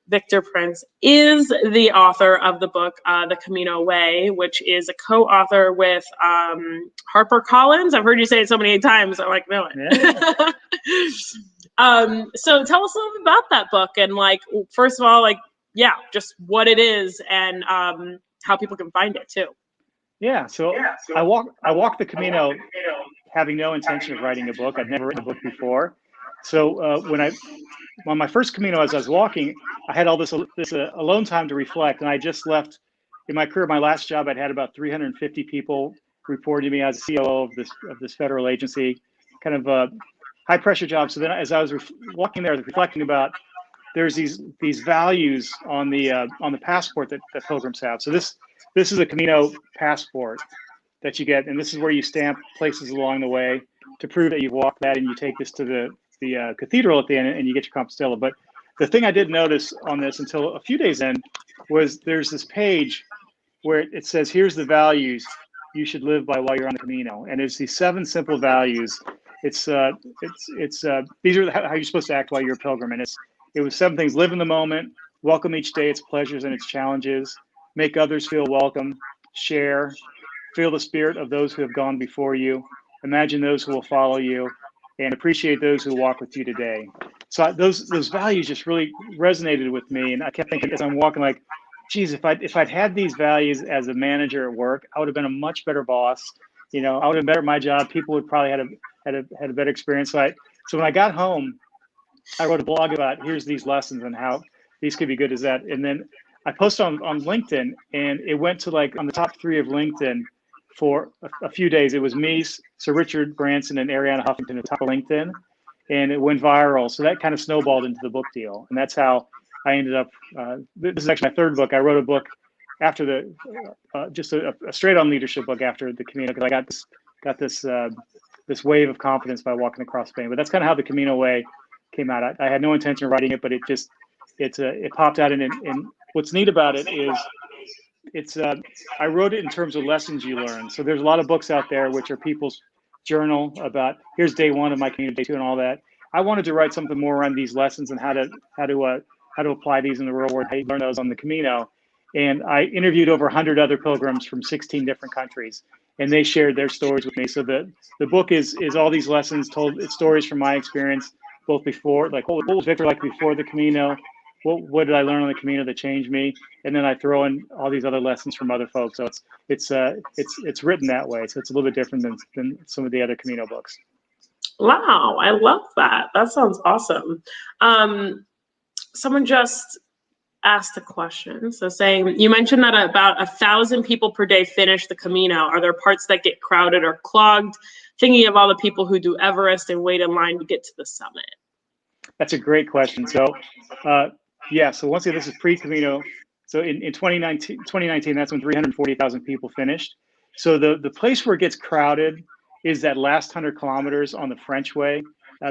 S1: Victor Prince is the author of the book, The Camino Way, which is a co-author with Harper Collins. I've heard you say it so many times. I like know it. Yeah. So tell us a little bit about that book, and like, first of all, just what it is and how people can find it too.
S2: Yeah. So I walked the Camino having no intention of writing a book. I'd never written a book before. So on my first Camino, as I was walking, I had all this alone time to reflect, and I just left. In my career, my last job, I'd had about 350 people reporting to me as COO of this federal agency, kind of a high pressure job. So then, as I was walking there, reflecting about there's these values on the passport that pilgrims have. So this is a Camino Passport that you get, and this is where you stamp places along the way to prove that you've walked that, and you take this to the cathedral at the end, and you get your Compostela. But the thing I did notice on this until a few days in was there's this page where it says, here's the values you should live by while you're on the Camino, and it's these 7 simple values. These are how you're supposed to act while you're a pilgrim, and it was 7 things: live in the moment, welcome each day its pleasures and its challenges, make others feel welcome, share, feel the spirit of those who have gone before you, imagine those who will follow you, and appreciate those who walk with you today. So those values just really resonated with me, and I kept thinking as I'm walking, like, geez, if I'd had these values as a manager at work, I would have been a much better boss. I would have been better at my job. People would probably had a better experience. So when I got home, I wrote a blog about here's these lessons and how these could be good as that. And then I posted on LinkedIn, and it went to like on the top 3 of LinkedIn for a few days. It was me, Sir Richard Branson, and Ariana Huffington at the top of LinkedIn, and it went viral. So that kind of snowballed into the book deal, and that's how I ended up. This is actually my 3rd book. I wrote a book after just a straight on leadership book after the Camino, because I got this wave of confidence by walking across Spain. But that's kind of how the Camino Way came out. I had no intention of writing it, but it popped out. And what's neat about it is I wrote it in terms of lessons you learn. So there's a lot of books out there which are people's journal about here's day 1 of my Camino, day 2, and all that. I wanted to write something more around these lessons and how to apply these in the real world, how you learn those on the Camino. And I interviewed over 100 other pilgrims from 16 different countries, and they shared their stories with me. So the book is all these lessons told, it's stories from my experience, both before, like what was Victor like before the Camino, what did I learn on the Camino that changed me, and then I throw in all these other lessons from other folks. So it's written that way. So it's a little bit different than some of the other Camino books.
S1: Wow, I love that. That sounds awesome. Someone just asked a question. So saying, you mentioned that about 1,000 people per day finish the Camino. Are there parts that get crowded or clogged? Thinking of all the people who do Everest and wait in line to get to the summit.
S2: That's a great question. So so once again, this is pre-Camino. So in 2019, that's when 340,000 people finished. So the place where it gets crowded is that last 100 kilometers on the French Way,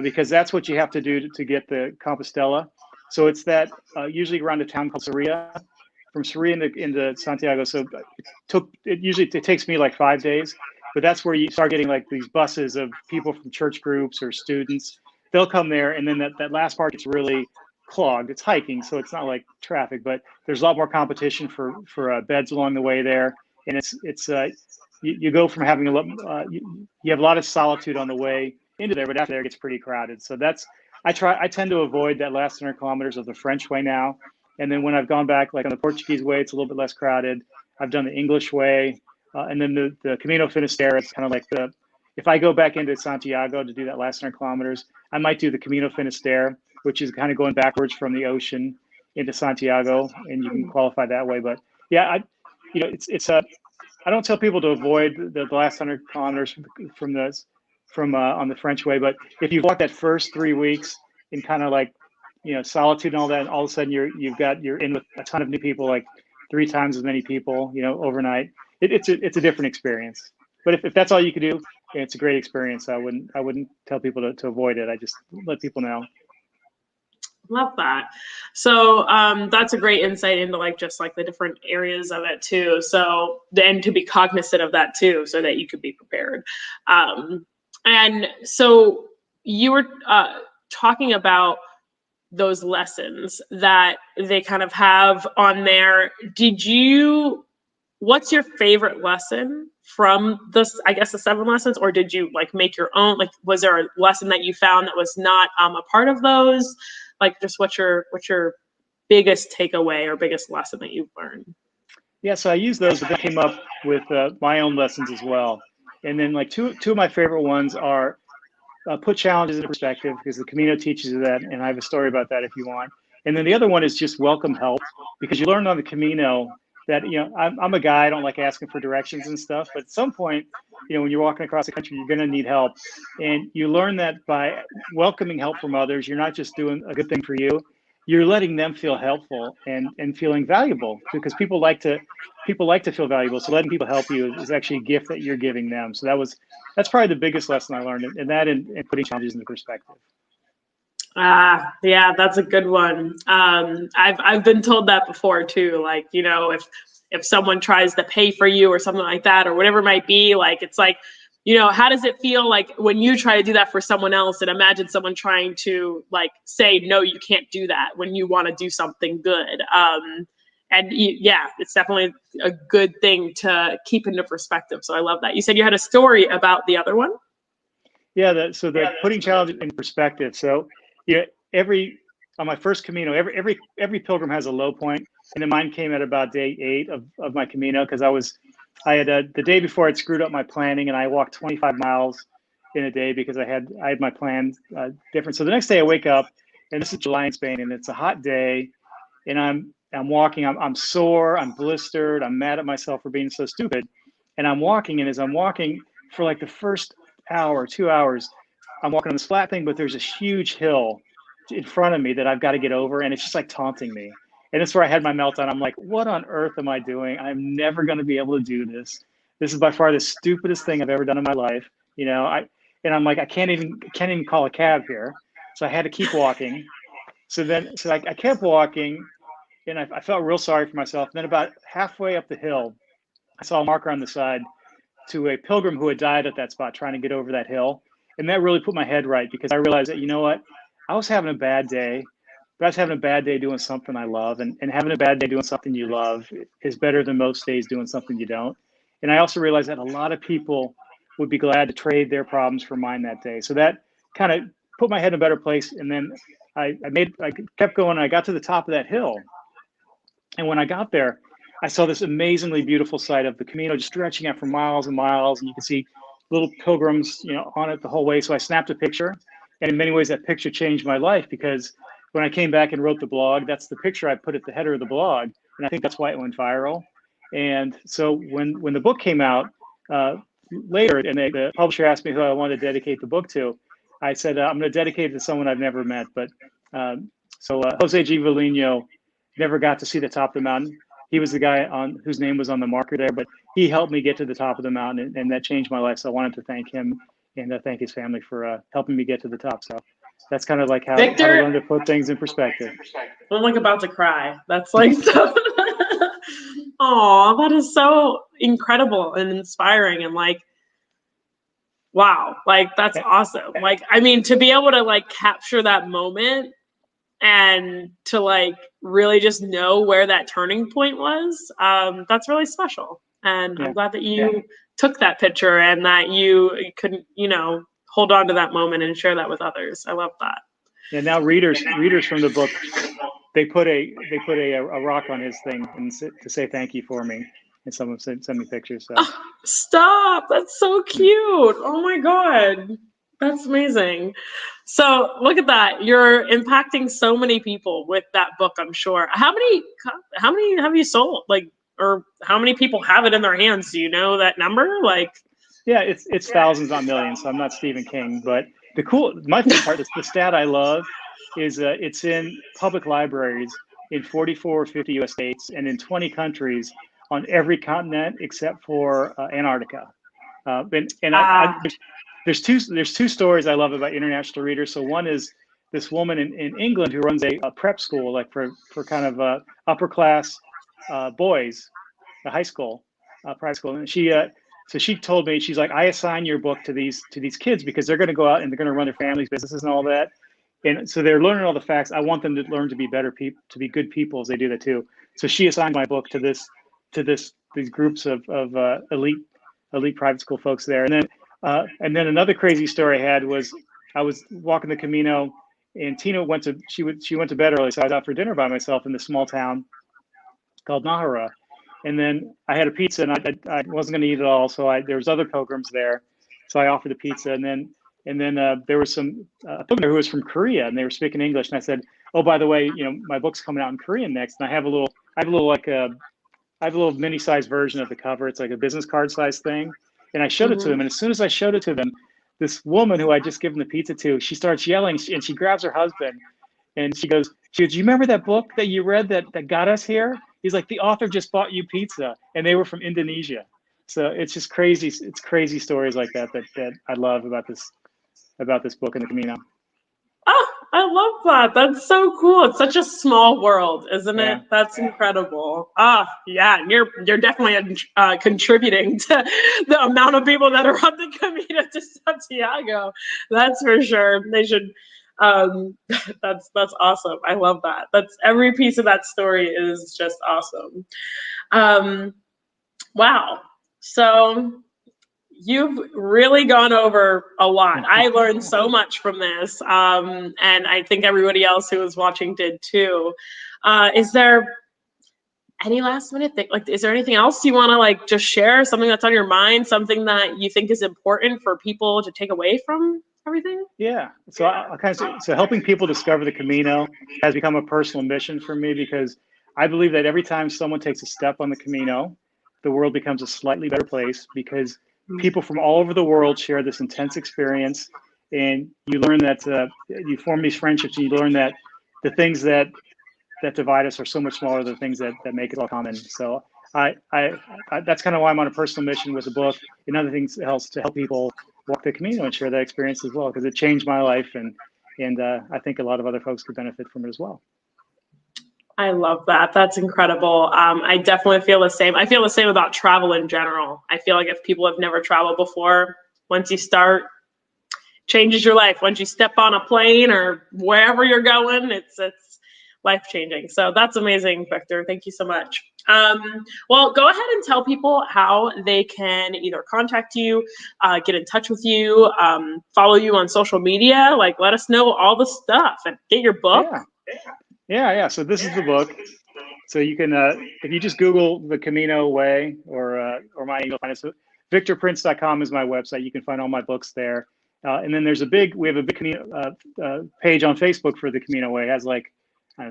S2: because that's what you have to do to get the Compostela. So it's that usually around a town called Sarria, from Sarria into Santiago. So it takes me like 5 days, but that's where you start getting like these buses of people from church groups or students. They'll come there, and then that last part gets really clogged. It's hiking, so it's not like traffic, but there's a lot more competition for beds along the way there, and you go from having you have a lot of solitude on the way into there, but after there it gets pretty crowded. So I tend to avoid that last 100 kilometers of the French Way now. And then when I've gone back, like on the Portuguese Way, it's a little bit less crowded. I've done the English Way. And then the Camino Finisterre, it's kind of like if I go back into Santiago to do that last 100 kilometers, I might do the Camino Finisterre, which is kind of going backwards from the ocean into Santiago, and you can qualify that way. But yeah, I don't tell people to avoid the last 100 kilometers from on the French Way, but if you've walked that first 3 weeks in kind of like, solitude and all that, and all of a sudden you're in with a ton of new people, like 3 times as many people, overnight, it's a different experience. But if that's all you can do, it's a great experience. I wouldn't tell people to avoid it. I just let people know.
S1: Love that. So that's a great insight into just the different areas of it too. So then to be cognizant of that too, so that you could be prepared. And so you were talking about those lessons that they kind of have on there. What's your favorite lesson from this, I guess the 7 lessons, or did you make your own? Was there a lesson that you found that was not a part of those? Just what's your biggest takeaway or biggest lesson that you've learned?
S2: Yeah, so I used those, but then came up with my own lessons as well. And then two of my favorite ones are put challenges into perspective, because the Camino teaches you that, and I have a story about that if you want. And then the other one is just welcome help, because you learn on the Camino that, I'm a guy, I don't like asking for directions and stuff, but at some point, when you're walking across the country, you're going to need help. And you learn that by welcoming help from others, you're not just doing a good thing for you. you're letting them feel helpful and feeling valuable, because people like to feel valuable. So letting people help you is actually a gift that you're giving them. So that's probably the biggest lesson I learned, and that in putting challenges into perspective.
S1: Yeah, that's a good one. I've been told that before too. Like, you know, if someone tries to pay for you or something like that, or whatever it might be, like, it's like, you know, how does it feel like when you try to do that for someone else, and imagine someone trying to like say, no, you can't do that when you want to do something good. Yeah, it's definitely a good thing to keep into perspective. So I love that. You said you had a story about the other one.
S2: Yeah, so the putting challenge in perspective. So, yeah, on my first Camino, every pilgrim has a low point, and then mine came at about day 8 of my Camino, because I had the day before I'd screwed up my planning, and I walked 25 miles in a day because I had my plan different. So the next day I wake up, and this is July in Spain, and it's a hot day, and I'm walking, I'm sore, I'm blistered, I'm mad at myself for being so stupid, and I'm walking, and as I'm walking for like the first hour, 2 hours, I'm walking on this flat thing, but there's this huge hill in front of me that I've got to get over, and it's just like taunting me. And that's where I had my meltdown. I'm like, what on earth am I doing? I'm never going to be able to do this. This is by far the stupidest thing I've ever done in my life. You know, I'm like, I can't even call a cab here. So I had to keep walking. So I kept walking, and I felt real sorry for myself. And then about halfway up the hill, I saw a marker on the side to a pilgrim who had died at that spot trying to get over that hill. And that really put my head right, because I realized that, you know what, I was having a bad day, but I was having a bad day doing something I love, and having a bad day doing something you love is better than most days doing something you don't. And I also realized that a lot of people would be glad to trade their problems for mine that day. So that kind of put my head in a better place. And then I kept going, and I got to the top of that hill. And when I got there, I saw this amazingly beautiful sight of the Camino just stretching out for miles and miles, and you can see little pilgrims, you know, on it the whole way. So I snapped a picture, and in many ways that picture changed my life, because when I came back and wrote the blog, that's the picture I put at the header of the blog, and I think that's why it went viral. And so when the book came out later, and the publisher asked me who I wanted to dedicate the book to, I said I'm going to dedicate it to someone I've never met. But Jose G. Valino never got to see the top of the mountain. He was the guy whose name was on the marker there, but he helped me get to the top of the mountain, and that changed my life. So I wanted to thank him and thank his family for helping me get to the top. So that's kind of like how to learn to put things in perspective.
S1: I'm like about to cry. That's like so. Oh, that is so incredible and inspiring, and like, wow, like that's awesome. Like, I mean, to be able to like capture that moment and to like really just know where that turning point was, that's really special. And I'm glad that you took that picture and that you could, you know, hold on to that moment and share that with others. I love that.
S2: And now readers from the book, they put a rock on his thing and to say thank you for me, and someone sent me pictures. So
S1: stop! That's so cute. Oh my god, that's amazing. So look at that. You're impacting so many people with that book, I'm sure. How many have you sold? Like, or how many people have it in their hands? Do you know that number? Like,
S2: yeah, it's thousands, not millions. So I'm not Stephen King, but my favorite part, the stat I love is it's in public libraries in 44 or 50 US states and in 20 countries on every continent except for Antarctica. There's two stories I love about international readers. So one is this woman in England who runs a prep school, like for kind of upper class boys, a high school, private school, and she told me, she's like, I assign your book to these kids because they're going to go out and they're going to run their families' businesses and all that, and so they're learning all the facts. I want them to learn to be better people, to be good people as they do that too. So she assigned my book to these groups of elite private school folks there, and then another crazy story I had was I was walking the Camino, and Tina went to bed early, so I was out for dinner by myself in this small town called Nahara. And then I had a pizza, and I wasn't going to eat it all, so there was other pilgrims there, so I offered the pizza. And then there was some pilgrim who was from Korea, and they were speaking English. And I said, "Oh, by the way, you know, my book's coming out in Korean next, and I have a little mini-sized version of the cover. It's like a business card size thing." And I showed it to them, and as soon as I showed it to them, this woman who I'd just given the pizza to, she starts yelling, and she grabs her husband, And she goes, do you remember that book that you read that got us here? He's like, the author just bought you pizza, and they were from Indonesia. So it's just crazy. It's crazy stories like that I love about this book and the Camino.
S1: Oh, I love that. That's so cool. It's such a small world, isn't it?
S2: Yeah.
S1: That's incredible. Yeah, and you're definitely contributing to the amount of people that are on the Camino de Santiago. That's for sure. They should. That's awesome. I love that. That's every piece of that story is just awesome. Wow. So you've really gone over a lot. I learned so much from this, and I think everybody else who was watching did too. Is there any last minute thing? Like, is there anything else you want to like just share? Something that's on your mind? Something that you think is important for people to take away from everything?
S2: Yeah. So so helping people discover the Camino has become a personal mission for me, because I believe that every time someone takes a step on the Camino, the world becomes a slightly better place, because people from all over the world share this intense experience, and you learn that you form these friendships, and you learn that the things that divide us are so much smaller than the things that make us all common. So I that's kind of why I'm on a personal mission with the book and other things else, to help people walk the Camino and share that experience as well, because it changed my life, and I think a lot of other folks could benefit from it as well.
S1: I love that. That's incredible. I definitely feel the same. I feel the same about travel in general. I feel like if people have never traveled before, once you start, changes your life. Once you step on a plane or wherever you're going, it's life-changing. So that's amazing, Victor. Thank you so much. Well, go ahead and tell people how they can either contact you, get in touch with you, follow you on social media. Like, let us know all the stuff and get your book.
S2: Yeah. So this is the book. So you can, if you just Google the Camino Way or my email, find us. VictorPrince.com is my website. You can find all my books there. And then we have a big Camino page on Facebook for the Camino Way. It has like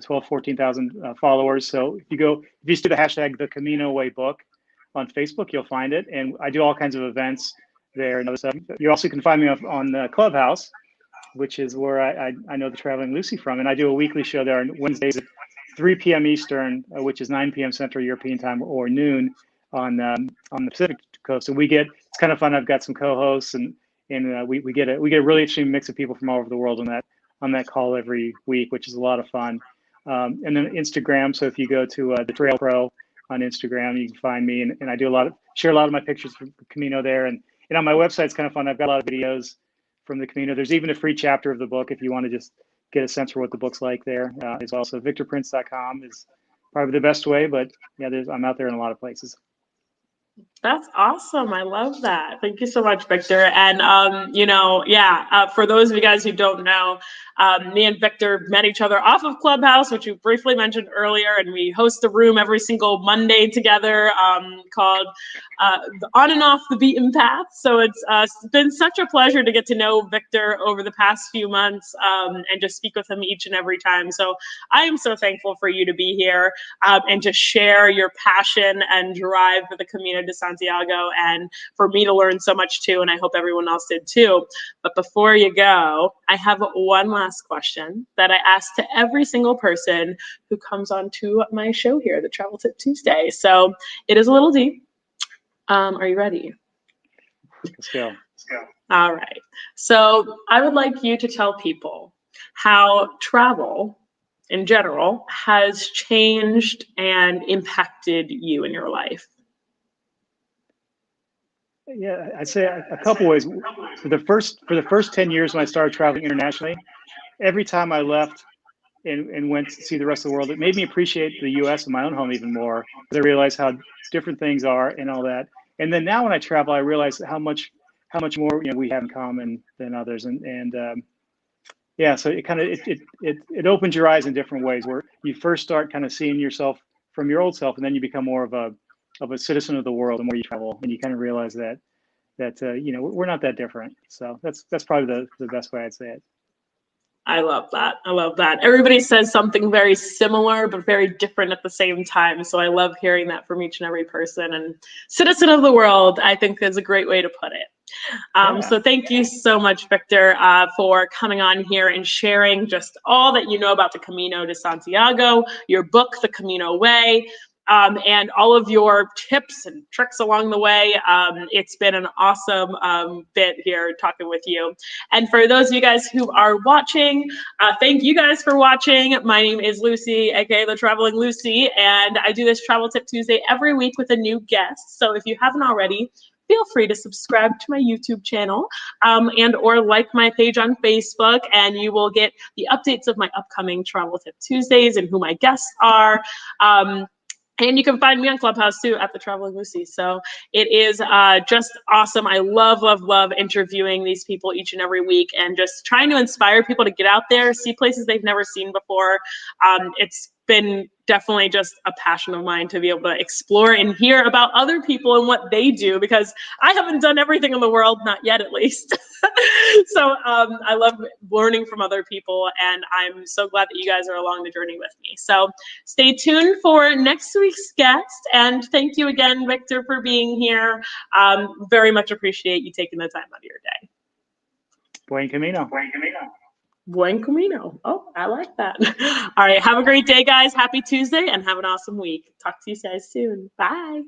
S2: 12, 14,000 followers. So if you just do the hashtag the Camino Way book on Facebook, you'll find it. And I do all kinds of events there and other stuff. You also can find me on Clubhouse, which is where I know the Traveling Lucie from. And I do a weekly show there on Wednesdays at 3 p.m. Eastern, which is 9 p.m. Central European time, or noon on the Pacific coast. And it's kind of fun. I've got some co-hosts, and we get a really interesting mix of people from all over the world on that call every week, which is a lot of fun. And then Instagram. So if you go to the Trail Pro on Instagram, you can find me, and I share a lot of my pictures from Camino there. And on my website, it's kind of fun. I've got a lot of videos from the Camino. There's even a free chapter of the book if you want to just get a sense for what the book's like there as well. So VictorPrince.com is probably the best way, but yeah, I'm out there in a lot of places.
S1: That's awesome. I love that. Thank you so much, Victor. And, for those of you guys who don't know, me and Victor met each other off of Clubhouse, which you briefly mentioned earlier, and we host a room every single Monday together called On and Off the Beaten Path. So it's been such a pleasure to get to know Victor over the past few months and just speak with him each and every time. So I am so thankful for you to be here and to share your passion and drive for the Camino de Santiago, and for me to learn so much too, and I hope everyone else did too. But before you go, I have one last question that I ask to every single person who comes on to my show here, the Travel Tip Tuesday. So it is a little deep. Are you ready?
S2: Let's go.
S1: All right. So I would like you to tell people how travel in general has changed and impacted you in your life.
S2: Yeah, I'd say a couple ways. For the first 10 years when I started traveling internationally, every time I left and went to see the rest of the world, it made me appreciate the U.S. and my own home even more, because I realized how different things are and all that. And then now when I travel, I realize how much more we have in common than others. Yeah, so it opens your eyes in different ways, where you first start kind of seeing yourself from your old self, and then you become more of a citizen of the world the more you travel, and you kind of realize that we're not that different. So that's probably the best way I'd say it.
S1: I love that. I love that. Everybody says something very similar, but very different at the same time. So I love hearing that from each and every person. And citizen of the world, I think is a great way to put it. So thank you so much, Victor, for coming on here and sharing just all that you know about the Camino de Santiago, your book, The Camino Way, and all of your tips and tricks along the way. It's been an awesome bit here talking with you. And for those of you guys who are watching, thank you guys for watching. My name is Lucie, aka The Traveling Lucie, and I do this Travel Tip Tuesday every week with a new guest. So if you haven't already, feel free to subscribe to my YouTube channel and or like my page on Facebook, and you will get the updates of my upcoming Travel Tip Tuesdays and who my guests are. And you can find me on Clubhouse too at The Traveling Lucie. So it is just awesome. I love, love, love interviewing these people each and every week and just trying to inspire people to get out there, see places they've never seen before. It's been definitely just a passion of mine to be able to explore and hear about other people and what they do, because I haven't done everything in the world, not yet at least. So I love learning from other people, and I'm so glad that you guys are along the journey with me. So stay tuned for next week's guest, and thank you again, Victor, for being here. Very much appreciate you taking the time out of your day.
S2: Buen Camino.
S3: Buen Camino.
S1: Buen Camino. Oh, I like that. All right. Have a great day, guys. Happy Tuesday, and have an awesome week. Talk to you guys soon. Bye.